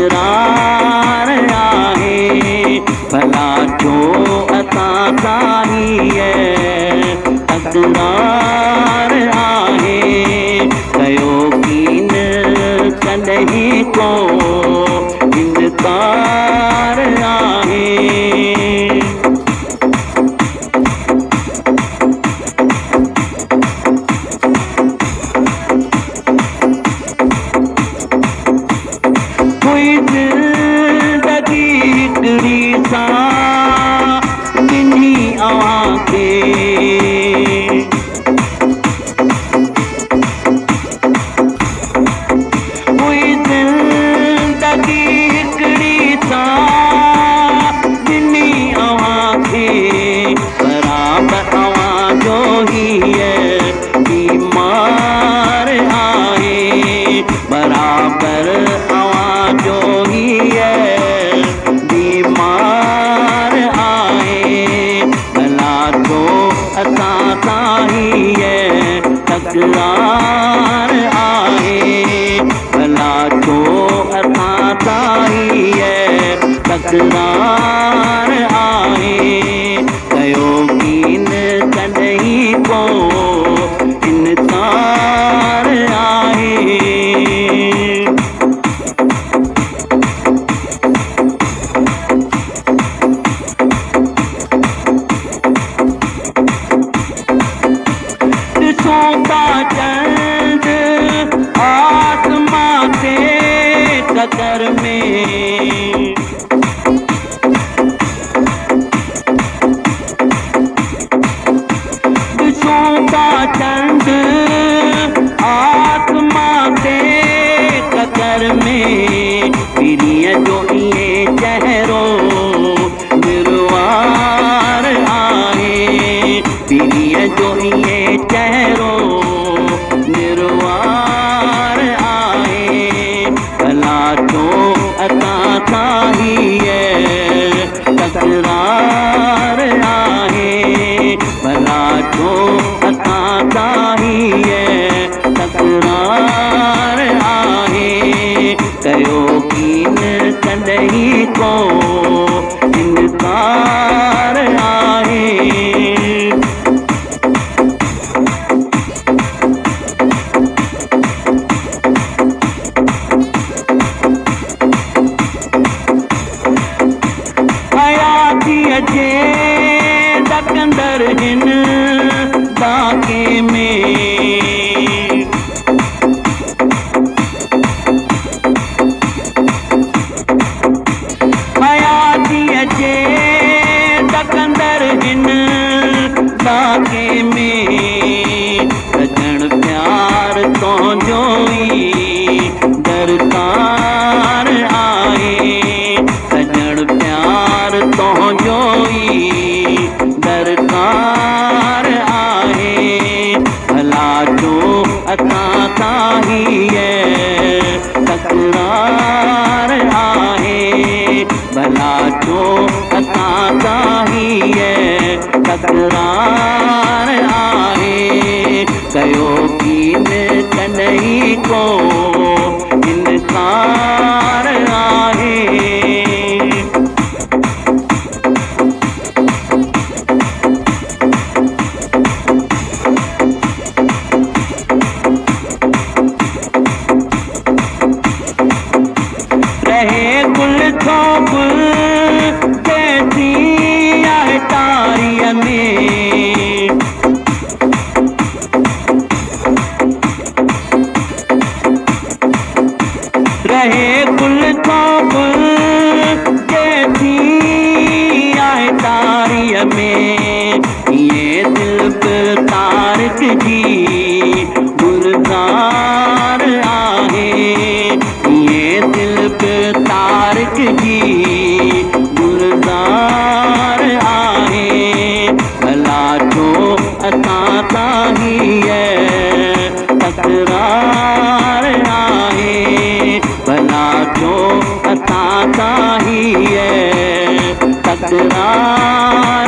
तकरार आहे भला छो असां सां हीअ तकरार आहे कयो कीन कॾहिं को इनकार आहे तकरार आहे भला छो असां सां हीअ तकरार आहे कयो कीन कॾहिं को इनकार आहे चंद आसमां ते कतर में ॾिसूं था चंद आसमां ते कतर में पीरीअ जो इएं चहिरो निर्वार आहे पीरीअ जो इएं चहिरो निर्वार आहे भला छो असां सां हीअ तकरार आहे भला छो असां सां हीअ तकरार आहे कयो कीन कॾहिं को इनकार आहे जे दकंदर हिन बाके में हयातीअ जे दकंदर हिन बाके में सजण प्यार तुंहिंजो ई दरकार आहे सजण प्यार तुंहिंजो दरकार आहे भला छो असां सां हीअ तकरार आहे भला छो असां सां हीअ तकरार आहे कयो कीन कॾहिं को इनकार आहे रहे गुल थोप जैसी आहे तारीअ में रहे गुल थोप जैसी आहे तारीअ में ये दिल पे तारक जी गुलजार आहे ये दिल पे तारक जी गुलजार आहे भला छो असां सां हीअ तकरार आहे भला छो असां सां हीअ तकरार